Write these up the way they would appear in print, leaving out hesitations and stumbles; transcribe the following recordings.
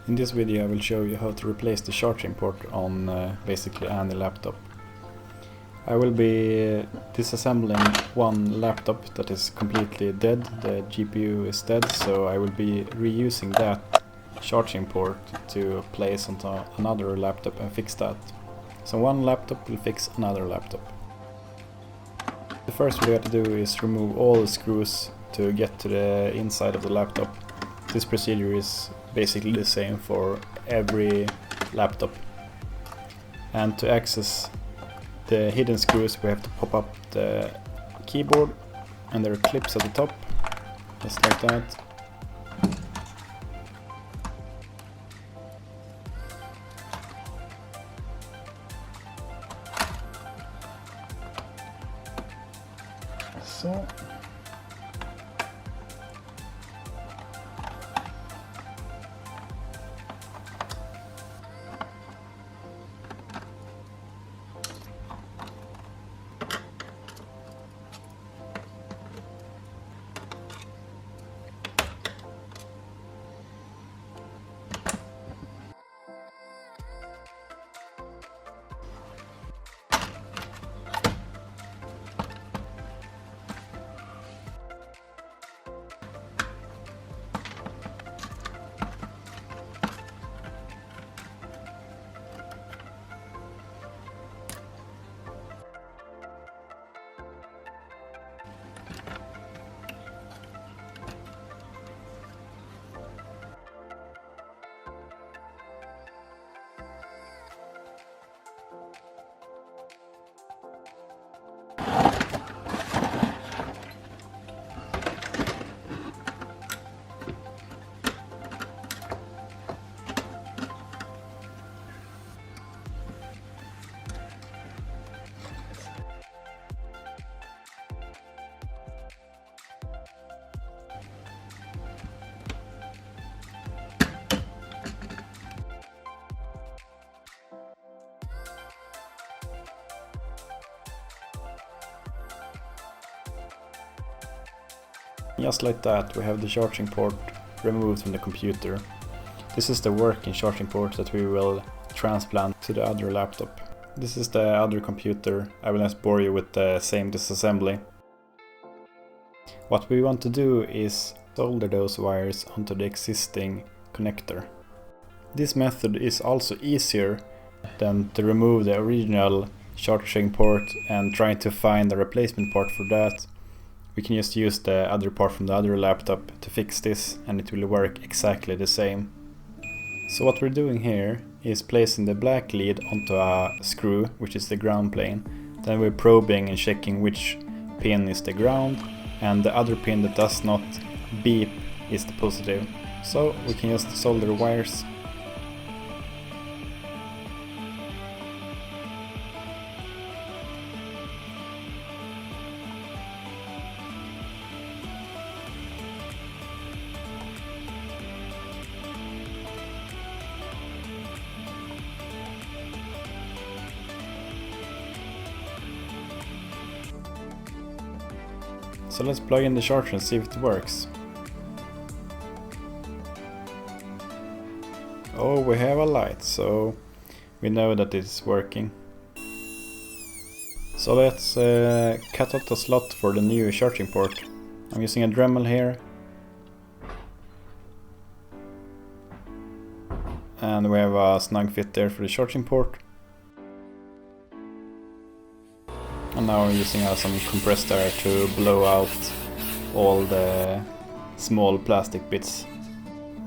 In this video I will show you how to replace the charging port on basically any laptop. I will be disassembling one laptop that is completely dead, the GPU is dead, so I will be reusing that charging port to place onto another laptop and fix that. So one laptop will fix another laptop. The first we have to do is remove all the screws to get to the inside of the laptop. This procedure is basically the same for every laptop. And to access the hidden screws we have to pop up the keyboard, and there are clips at the top, just like that. So. Just like that, we have the charging port removed from the computer. This is the working charging port that we will transplant to the other laptop. This is the other computer. I will not bore you with the same disassembly. What we want to do is solder those wires onto the existing connector. This method is also easier than to remove the original charging port and try to find a replacement part for that. We can just use the other part from the other laptop to fix this, and it will work exactly the same. So what we're doing here is placing the black lead onto a screw, which is the ground plane. Then we're probing and checking which pin is the ground, and the other pin that does not beep is the positive. So we can just solder wires. So let's plug in the charger and see if it works. Oh, we have a light, so we know that it's working. So let's cut out the slot for the new charging port. I'm using a Dremel here. And we have a snug fit there for the charging port. And now I'm using some compressed air to blow out all the small plastic bits.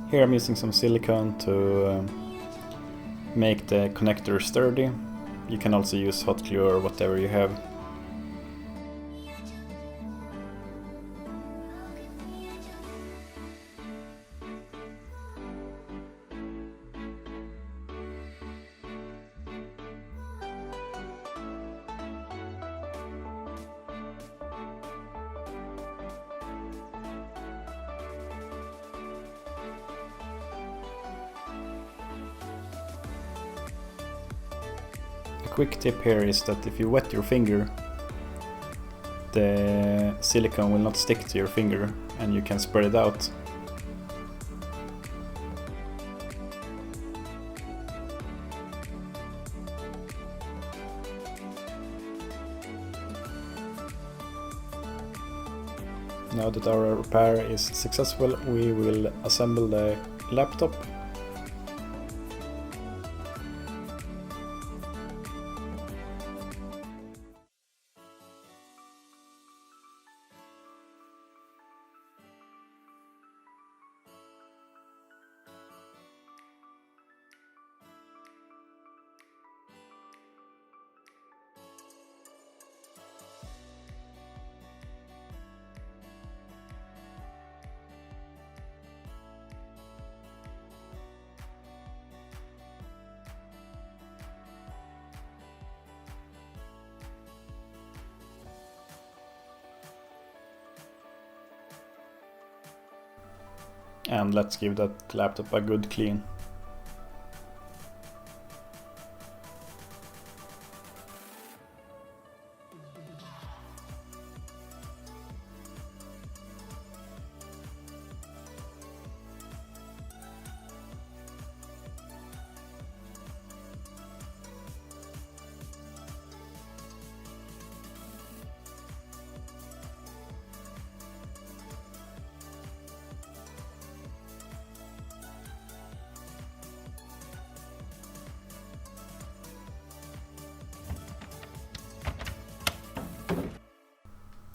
Here I'm using some silicone to make the connector sturdy. You can also use hot glue or whatever you have. A quick tip here is that if you wet your finger, the silicone will not stick to your finger and you can spread it out. Now that our repair is successful, we will assemble the laptop. And let's give that laptop a good clean.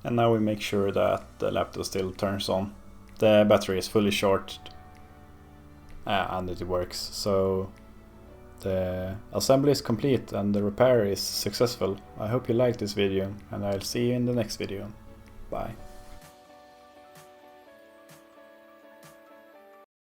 And now we make sure that the laptop still turns on. The battery is fully charged and it works. So the assembly is complete and the repair is successful. I hope you liked this video and I'll see you in the next video. Bye.